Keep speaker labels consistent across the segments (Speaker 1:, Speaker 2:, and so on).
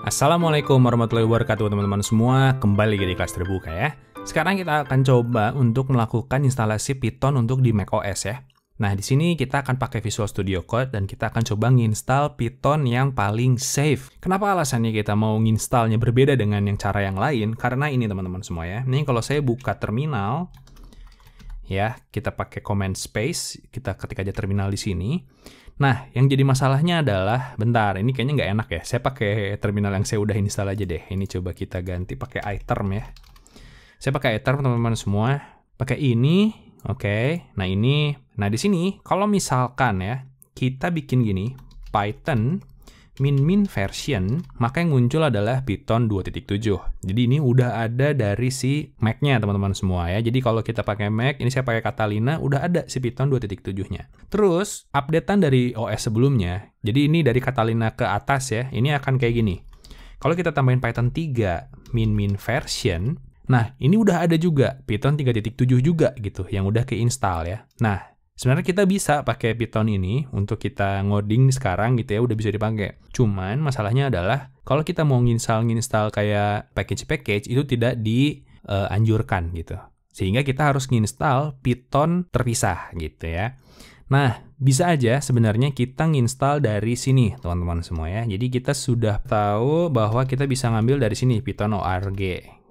Speaker 1: Assalamualaikum warahmatullahi wabarakatuh teman-teman semua. Kembali lagi di kelas terbuka ya. Sekarang kita akan coba untuk melakukan instalasi Python untuk di macOS ya. Nah, di sini kita akan pakai Visual Studio Code dan kita akan coba nginstal Python yang paling safe. Kenapa alasannya kita mau nginstalnya berbeda dengan yang cara yang lain? Karena ini teman-teman semua ya. Ini kalau saya buka terminal ya, kita pakai command space, kita ketik aja terminal di sini. Nah, yang jadi masalahnya adalah, bentar, ini kayaknya nggak enak ya. Saya pakai terminal yang saya udah install aja deh. Ini coba kita ganti pakai iTerm ya. Saya pakai iTerm teman-teman semua. Pakai ini, oke. Nah ini, nah di sini kalau misalkan ya kita bikin gini, Python min version, maka yang muncul adalah Python 2.7. Jadi ini udah ada dari si Mac-nya teman-teman semua ya. Jadi kalau kita pakai Mac, ini saya pakai Catalina, udah ada si Python 2.7-nya. Terus updatean dari OS sebelumnya. Jadi ini dari Catalina ke atas ya. Ini akan kayak gini. Kalau kita tambahin Python 3 min version, nah ini udah ada juga Python 3.7 juga gitu yang udah keinstall ya. Nah, sebenarnya kita bisa pakai Python ini untuk kita ngoding sekarang gitu ya, udah bisa dipakai. Cuman masalahnya adalah kalau kita mau nginstal kayak package-package itu tidak dianjurkan gitu. Sehingga kita harus nginstal Python terpisah gitu ya. Nah, bisa aja sebenarnya kita nginstal dari sini teman-teman semua ya. Jadi kita sudah tahu bahwa kita bisa ngambil dari sini Python org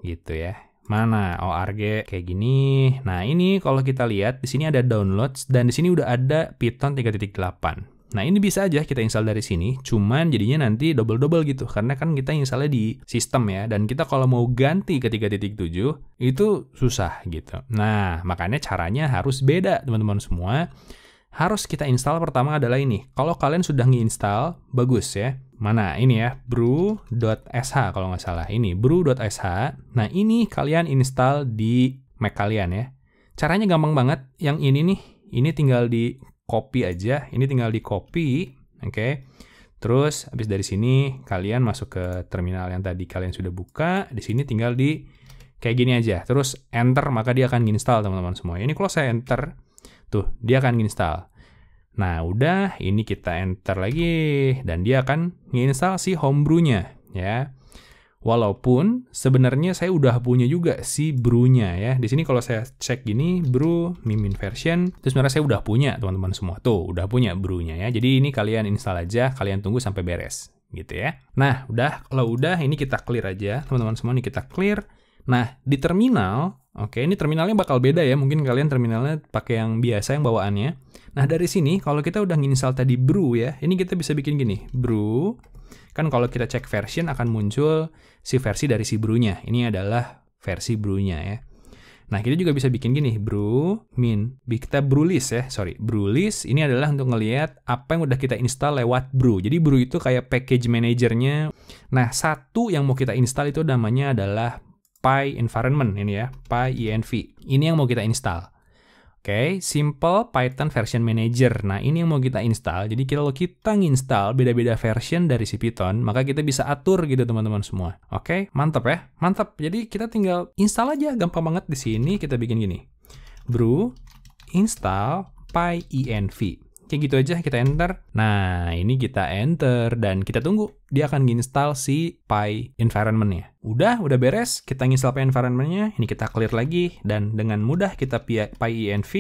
Speaker 1: gitu ya. Mana org kayak gini. Nah, ini kalau kita lihat di sini ada downloads dan di sini udah ada Python 3.8. Nah, ini bisa aja kita install dari sini, cuman jadinya nanti double-double gitu karena kan kita installnya di sistem ya, dan kita kalau mau ganti ke 3.7 itu susah gitu. Nah, makanya caranya harus beda teman-teman semua. Harus kita install pertama adalah ini. Kalau kalian sudah nge-install, bagus ya. Mana ini ya, brew.sh kalau nggak salah. Ini brew.sh. Nah ini kalian install di Mac kalian ya. Caranya gampang banget. Yang ini nih, ini tinggal di copy aja. Ini tinggal di copy, oke. Terus habis dari sini kalian masuk ke terminal yang tadi kalian sudah buka. Di sini tinggal di kayak gini aja. Terus enter, maka dia akan install teman-teman semua. Ini kalau saya enter, tuh dia akan install. Nah, udah, ini kita enter lagi, dan dia akan nginstal si homebrew-nya, ya. Walaupun sebenarnya saya udah punya juga si brew-nya, ya. Di sini kalau saya cek gini, brew, min version, itu sebenarnya saya udah punya, teman-teman semua. Tuh, udah punya brew-nya, ya. Jadi ini kalian install aja, kalian tunggu sampai beres, gitu ya. Nah, udah, kalau udah, ini kita clear aja, teman-teman semua, ini kita clear. Nah, di terminal, oke, ini terminalnya bakal beda ya, mungkin kalian terminalnya pakai yang biasa, yang bawaannya. Nah, dari sini, kalau kita udah nginstal tadi brew ya, ini kita bisa bikin gini, brew, kan kalau kita cek version akan muncul si versi dari si brew-nya. Ini adalah versi brew-nya ya. Nah, kita juga bisa bikin gini, brew, kita brew list ya, brew list, ini adalah untuk ngelihat apa yang udah kita install lewat brew. Jadi brew itu kayak package manajernya. Nah, satu yang mau kita install itu namanya adalah PyEnvironment, ini ya, PyEnv. Ini yang mau kita install. Oke, Simple Python Version Manager. Nah, ini yang mau kita install. Jadi kalau kita nginstal beda-beda version dari si Python, maka kita bisa atur gitu teman-teman semua. Oke, mantap ya? Mantap. Jadi kita tinggal install aja, gampang banget di sini kita bikin gini. Brew install PyEnv. Kayak gitu aja, kita enter. Nah, ini kita enter dan kita tunggu. Dia akan nginstal si PyEnvironment-nya. Udah beres. Kita nginstal PyEnvironment-nya. Ini kita clear lagi. Dan dengan mudah kita PyEnv,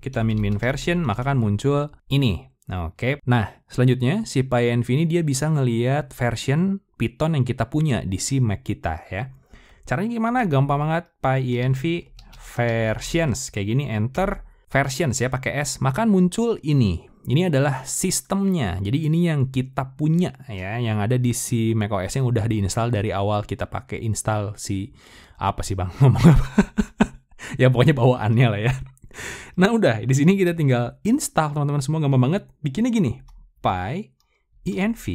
Speaker 1: kita min version, maka akan muncul ini. Oke. Nah, selanjutnya si PyEnv ini dia bisa ngelihat version Python yang kita punya di si Mac kita ya. Caranya gimana? Gampang banget. PyEnv versions. Kayak gini, enter. Versions ya, pakai S. Maka muncul ini. Ini adalah sistemnya. Jadi ini yang kita punya ya, yang ada di si macOS yang udah diinstal dari awal kita pakai install si apa sih Bang? Ngomong apa? Ya pokoknya bawaannya lah ya. Nah, udah, di sini kita tinggal install teman-teman semua, gampang banget. Bikinnya gini. PyEnv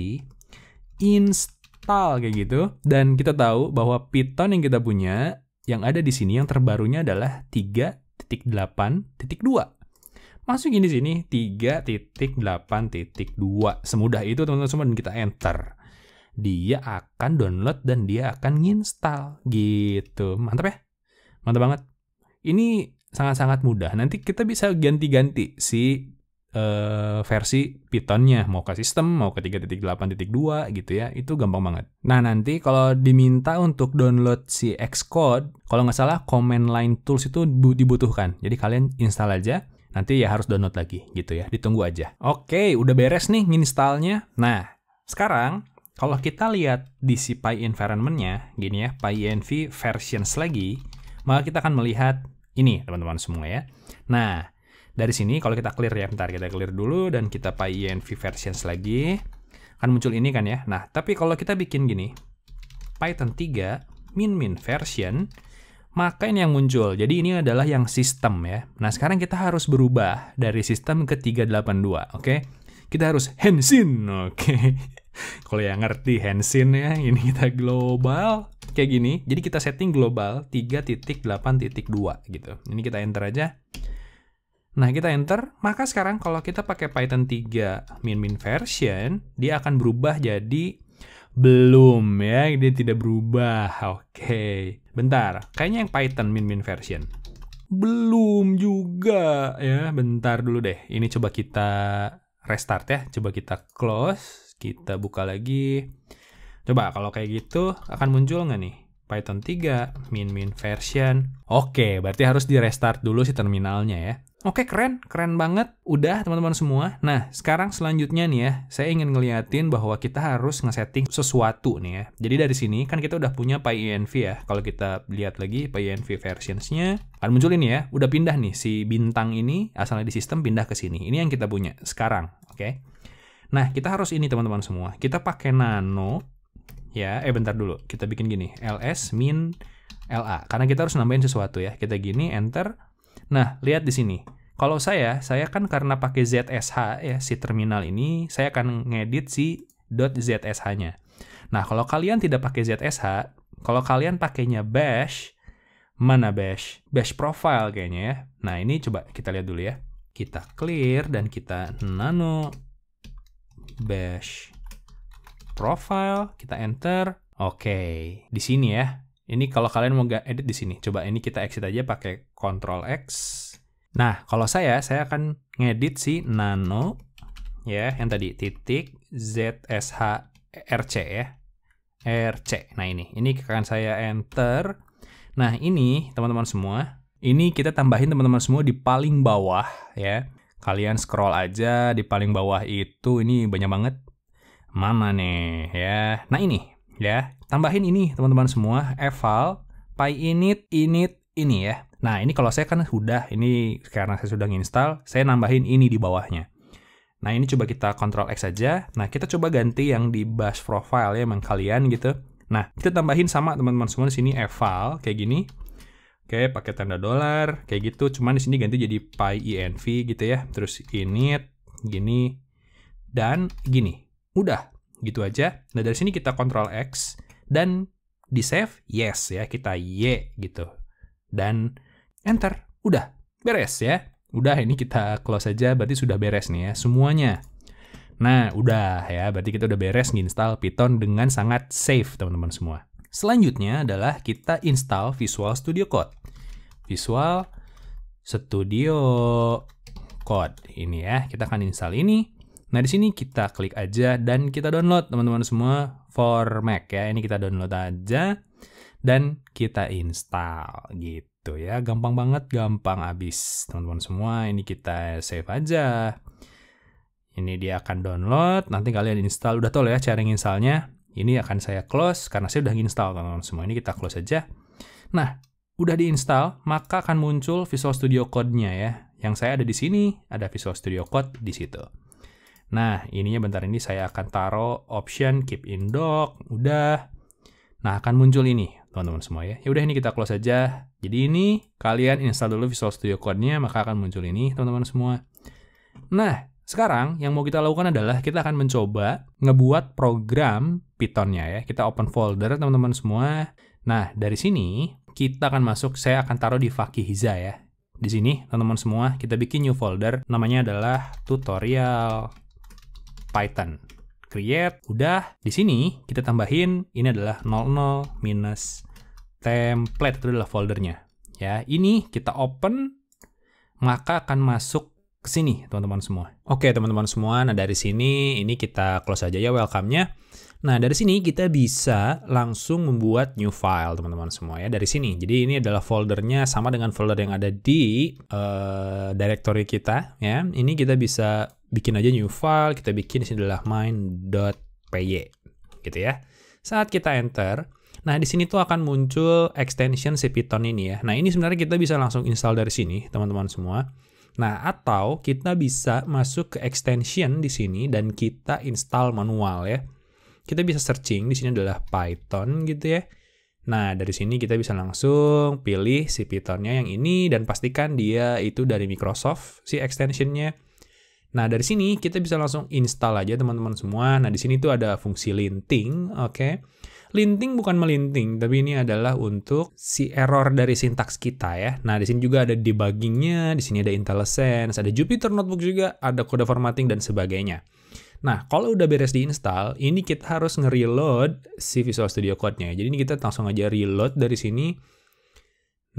Speaker 1: install kayak gitu, dan kita tahu bahwa Python yang kita punya yang ada di sini yang terbarunya adalah 3.8.2. Masukin di sini 3.8.2. Semudah itu teman-teman semua, dan kita enter. Dia akan download dan dia akan nginstal gitu. Mantap ya? Mantap banget. Ini sangat-sangat mudah. Nanti kita bisa ganti-ganti si versi Python-nya, mau ke sistem, mau ke 3.8.2 gitu ya, itu gampang banget. Nah, nanti kalau diminta untuk download si Xcode, kalau nggak salah command line tools itu dibutuhkan. Jadi kalian install aja, nanti ya harus download lagi gitu ya, ditunggu aja. Oke, udah beres nih nginstalnya. Nah, sekarang kalau kita lihat di si Py environment-nya, gini ya, PyEnv versions lagi, maka kita akan melihat ini teman-teman semua ya. Nah, dari sini kalau kita clear ya, bentar kita clear dulu dan kita PyEnv versions lagi, akan muncul ini kan ya. Nah, tapi kalau kita bikin gini, Python 3 min version, maka ini yang muncul. Jadi ini adalah yang sistem ya. Nah, sekarang kita harus berubah dari sistem ke 382, oke? Kita harus handsin, oke? Kalau yang ngerti handsin ya, ini kita global kayak gini. Jadi kita setting global 3.8.2 gitu. Ini kita enter aja. Nah, kita enter, maka sekarang kalau kita pakai Python 3 min version, dia akan berubah jadi belum ya, dia tidak berubah. Oke. Bentar, kayaknya yang Python min version. Belum juga ya, bentar dulu deh. Ini coba kita restart ya, coba kita close, kita buka lagi. Coba kalau kayak gitu akan muncul nggak nih? Python 3 min version. Oke, berarti harus di restart dulu si terminalnya ya. Oke, keren banget. Udah teman-teman semua. Nah, sekarang selanjutnya nih ya, saya ingin ngeliatin bahwa kita harus ngesetting sesuatu nih ya. Jadi dari sini kan kita udah punya PyEnv ya. Kalau kita lihat lagi PyEnv versionsnya, akan muncul ini ya. Udah pindah nih si bintang ini asalnya di sistem pindah ke sini. Ini yang kita punya sekarang, oke? Nah, kita harus ini teman-teman semua. Kita pakai nano ya. Bentar dulu. Kita bikin gini, ls min la. Karena kita harus nambahin sesuatu ya. Kita gini enter. Nah, lihat di sini. Kalau saya kan karena pakai ZSH ya, si terminal ini, saya akan ngedit si .zsh-nya. Nah, kalau kalian tidak pakai ZSH, kalau kalian pakainya bash, mana bash? Bash profile kayaknya ya. Nah, ini coba kita lihat dulu ya. Kita clear dan kita nano bash profile, kita enter. Oke, di sini ya. Ini kalau kalian mau edit di sini. Coba ini kita exit aja pakai Ctrl X. Nah, kalau saya akan ngedit si nano ya, yang tadi titik ZSH RC ya. RC. Nah, ini akan saya enter. Nah, ini teman-teman semua, ini kita tambahin teman-teman semua di paling bawah ya. Kalian scroll aja di paling bawah itu, ini banyak banget. Mana nih ya. Nah, ini ya, tambahin ini teman-teman semua, eval pyinit ini ya. Nah, ini kalau saya kan sudah, ini karena saya sudah nginstal, saya nambahin ini di bawahnya. Nah, ini coba kita Ctrl X saja. Nah, kita coba ganti yang di bash profile ya, emang kalian gitu. Nah, kita tambahin sama teman-teman semua di sini eval kayak gini. Oke, pakai tanda $, kayak gitu. Cuman di sini ganti jadi PyEnv gitu ya. Terus init gini dan gini. Udah, gitu aja. Nah, dari sini kita Ctrl X dan di save yes ya, kita Y gitu. Dan enter. Udah, beres ya. Udah, ini kita close aja, berarti sudah beres nih ya semuanya. Nah, udah ya, berarti kita udah beres nginstal Python dengan sangat safe teman-teman semua. Selanjutnya adalah kita install Visual Studio Code. Visual Studio Code ini ya, kita akan install ini. Nah, di sini kita klik aja dan kita download teman-teman semua for Mac ya. Ini kita download aja dan kita install gitu ya. Gampang banget, gampang abis teman-teman semua. Ini kita save aja. Ini dia akan download, nanti kalian install. Udah tahu ya cara installnya. Ini akan saya close karena saya udah install teman-teman semua. Ini kita close aja. Nah, udah diinstal, maka akan muncul Visual Studio Code-nya ya. Yang saya ada di sini, ada Visual Studio Code di situ. Nah, ininya bentar ini saya akan taruh option keep in dock. Udah. Nah, akan muncul ini teman-teman semua ya. Ya udah, ini kita close aja. Jadi ini kalian install dulu Visual Studio Code-nya, maka akan muncul ini teman-teman semua. Nah, sekarang yang mau kita lakukan adalah kita akan mencoba ngebuat program Python-nya ya. Kita open folder teman-teman semua. Nah, dari sini kita akan masuk, saya akan taruh di Fakihiza ya. Di sini teman-teman semua kita bikin new folder, namanya adalah tutorial Python. Create, udah. Di sini kita tambahin ini adalah 00 minus template, itu adalah foldernya. Ya, ini kita open, maka akan masuk ke sini, teman-teman semua. Oke, teman-teman semua. Nah, dari sini ini kita close aja ya welcome-nya. Nah, dari sini kita bisa langsung membuat new file, teman-teman semua ya, dari sini. Jadi ini adalah foldernya sama dengan folder yang ada di directory kita ya. Ini kita bisa bikin aja new file, kita bikin di sini adalah main.py gitu ya. Saat kita enter, nah di sini tuh akan muncul extension si Python ini ya. Nah, ini sebenarnya kita bisa langsung install dari sini, teman-teman semua. Nah, atau kita bisa masuk ke extension di sini dan kita install manual ya. Kita bisa searching, di sini adalah Python gitu ya. Nah, dari sini kita bisa langsung pilih si Python-nya yang ini dan pastikan dia itu dari Microsoft, si extension-nya. Nah, dari sini kita bisa langsung install aja teman-teman semua. Nah, di sini tuh ada fungsi linting, oke. Linting bukan melinting, tapi ini adalah untuk si error dari sintaks kita ya. Nah, di sini juga ada debugging-nya, di sini ada IntelliSense, ada Jupyter Notebook juga, ada kode formatting dan sebagainya. Nah, kalau udah beres diinstal, ini kita harus nge-reload si Visual Studio Code-nya. Jadi ini kita langsung aja reload dari sini.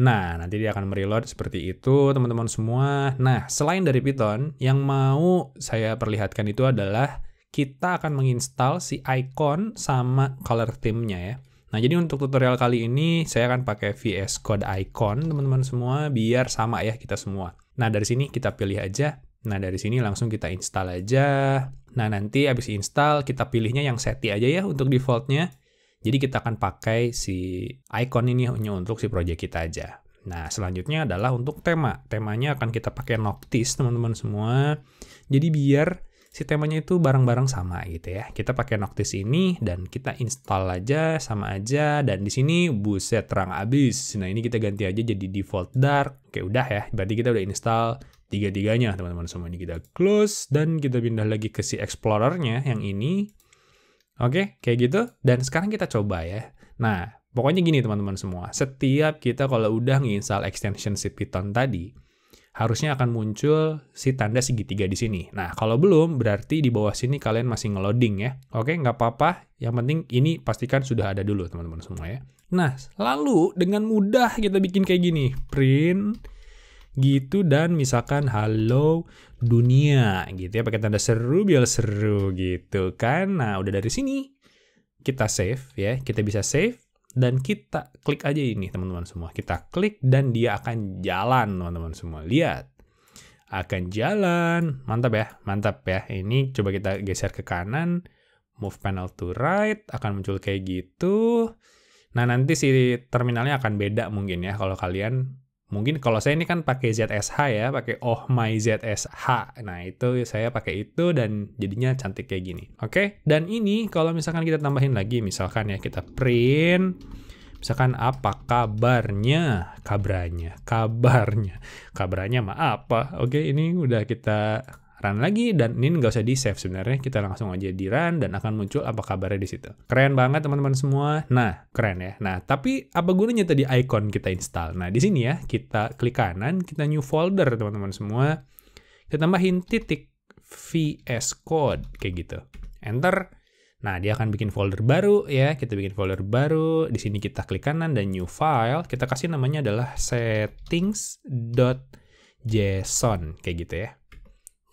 Speaker 1: Nah, nanti dia akan mereload seperti itu, teman-teman semua. Nah, selain dari Python, yang mau saya perlihatkan itu adalah kita akan menginstal si icon sama color theme-nya ya. Nah, jadi untuk tutorial kali ini, saya akan pakai VS Code icon, teman-teman semua, biar sama ya kita semua. Nah, dari sini kita pilih aja. Nah, dari sini langsung kita install aja. Nah, nanti habis install, kita pilihnya yang SETI aja ya untuk defaultnya. Jadi kita akan pakai si icon ini hanya untuk si project kita aja. Nah, selanjutnya adalah untuk tema. Temanya akan kita pakai Noctis, teman-teman semua. Jadi biar si temanya itu bareng-bareng sama gitu ya. Kita pakai Noctis ini dan kita install aja, sama aja. Dan di sini buset terang abis. Nah, ini kita ganti aja jadi default dark. Oke, udah ya. Berarti kita udah install tiga-tiganya, teman-teman semua. Ini kita close dan kita pindah lagi ke si Explorer-nya yang ini. Oke, kayak gitu. Dan sekarang kita coba ya. Nah, pokoknya gini teman-teman semua. Setiap kita kalau udah nginstal extension si Python tadi, harusnya akan muncul si tanda segitiga di sini. Nah, kalau belum, berarti di bawah sini kalian masih nge-loading ya. Oke, nggak apa-apa. Yang penting ini pastikan sudah ada dulu teman-teman semua ya. Nah, lalu dengan mudah kita bikin kayak gini. Print gitu dan misalkan halo dunia gitu ya, pakai tanda seru biar seru gitu kan. Nah, udah dari sini kita save ya, kita bisa save dan kita klik aja ini teman-teman semua. Kita klik dan dia akan jalan teman-teman semua. Lihat, akan jalan. Mantap ya. Ini coba kita geser ke kanan, move panel to right, akan muncul kayak gitu. Nah, nanti si terminalnya akan beda mungkin ya kalau kalian. Mungkin kalau saya ini kan pakai ZSH ya, pakai Oh My ZSH. Nah, itu saya pakai itu dan jadinya cantik kayak gini. Oke, dan ini kalau misalkan kita tambahin lagi, misalkan ya kita print, misalkan apa kabarnya, kabarnya mah apa. Oke, ini udah kita run lagi dan ini nggak usah di save sebenarnya, kita langsung aja di run dan akan muncul apa kabarnya di situ. Keren banget teman-teman semua. Nah, keren ya. Nah, tapi apa gunanya tadi icon kita install? Nah, di sini ya kita klik kanan, kita new folder teman-teman semua. Kita tambahin titik VS Code kayak gitu. Enter. Nah, dia akan bikin folder baru ya. Kita bikin folder baru. Di sini kita klik kanan dan new file. Kita kasih namanya adalah settings.json kayak gitu ya.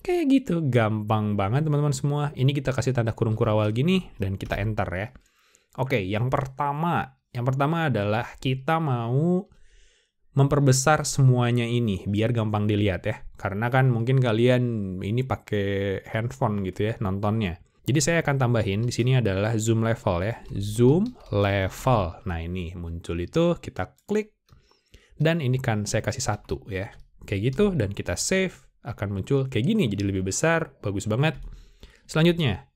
Speaker 1: Kayak gitu, gampang banget teman-teman semua. Ini kita kasih tanda kurung kurawal gini, dan kita enter ya. Oke, yang pertama adalah kita mau memperbesar semuanya ini, biar gampang dilihat ya. Karena kan mungkin kalian ini pakai handphone gitu ya, nontonnya. Jadi saya akan tambahin, di sini adalah zoom level ya. Zoom level. Nah ini muncul itu, kita klik. Dan ini kan saya kasih 1 ya. Kayak gitu, dan kita save. Akan muncul kayak gini, jadi lebih besar, bagus banget. Selanjutnya,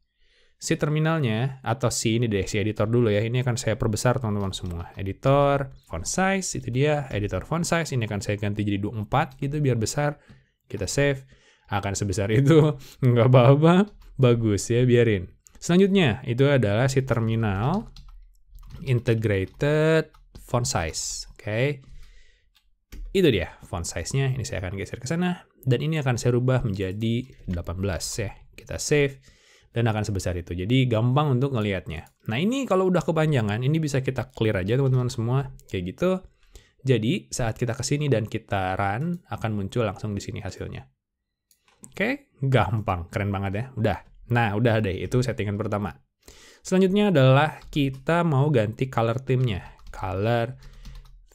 Speaker 1: si terminalnya, atau si editor dulu ya, ini akan saya perbesar teman-teman semua. Editor, font size, itu dia, editor font size, ini akan saya ganti jadi 24 gitu, biar besar. Kita save, akan sebesar itu, nggak apa-apa, bagus ya, biarin. Selanjutnya, itu adalah si terminal, integrated font size, oke. Itu dia font size-nya, ini saya akan geser ke sana. Dan ini akan saya rubah menjadi 18 ya. Kita save dan akan sebesar itu. Jadi gampang untuk ngelihatnya. Nah ini kalau udah kepanjangan, ini bisa kita clear aja teman-teman semua. Kayak gitu. Jadi saat kita kesini dan kita run, akan muncul langsung di sini hasilnya. Oke, gampang, keren banget ya. Udah. Nah, udah deh, itu settingan pertama. Selanjutnya adalah kita mau ganti color theme-nya. Color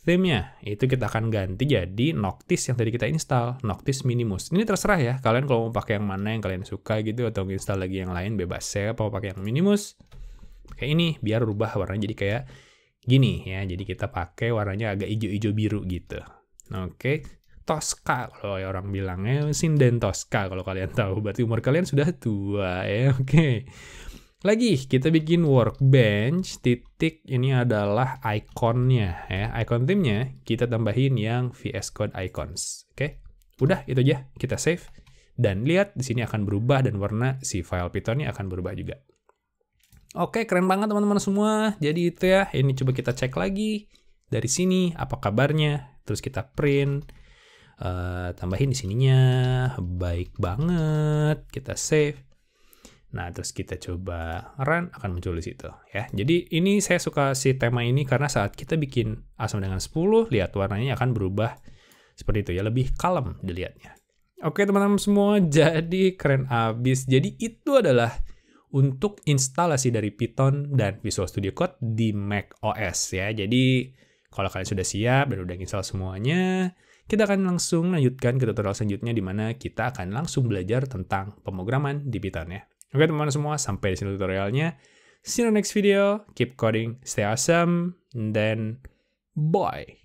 Speaker 1: theme-nya, itu kita akan ganti jadi Noctis yang tadi kita install, Noctis Minimus. Ini terserah ya, kalian kalau mau pakai yang mana yang kalian suka gitu, atau install lagi yang lain, bebas. Saya mau pakai yang Minimus, pakai ini, biar rubah warnanya jadi kayak gini ya. Jadi kita pakai warnanya agak hijau-hijau biru gitu. Oke. Tosca kalau orang bilangnya, sinden Tosca kalau kalian tahu, berarti umur kalian sudah tua ya. Oke. Lagi kita bikin workbench, titik ini adalah ikonnya ya. Icon theme-nya kita tambahin yang VS Code icons. Oke. Udah itu aja, kita save dan lihat di sini akan berubah dan warna si file Python-nya akan berubah juga. Oke, keren banget teman-teman semua. Jadi itu ya, ini coba kita cek lagi dari sini apa kabarnya, terus kita print. Tambahin di sininya, baik banget, kita save. Nah, terus kita coba run, akan muncul di situ ya. Jadi ini saya suka si tema ini karena saat kita bikin A sama dengan 10, lihat warnanya akan berubah seperti itu ya, lebih kalem dilihatnya. Oke teman-teman semua, jadi keren abis. Jadi itu adalah untuk instalasi dari Python dan Visual Studio Code di Mac OS ya. Jadi kalau kalian sudah siap dan udah install semuanya, kita akan langsung lanjutkan ke tutorial selanjutnya di mana kita akan langsung belajar tentang pemrograman di Python ya. Oke teman-teman semua, sampai di sini tutorialnya. See you in the next video. Keep coding, stay awesome, and then bye.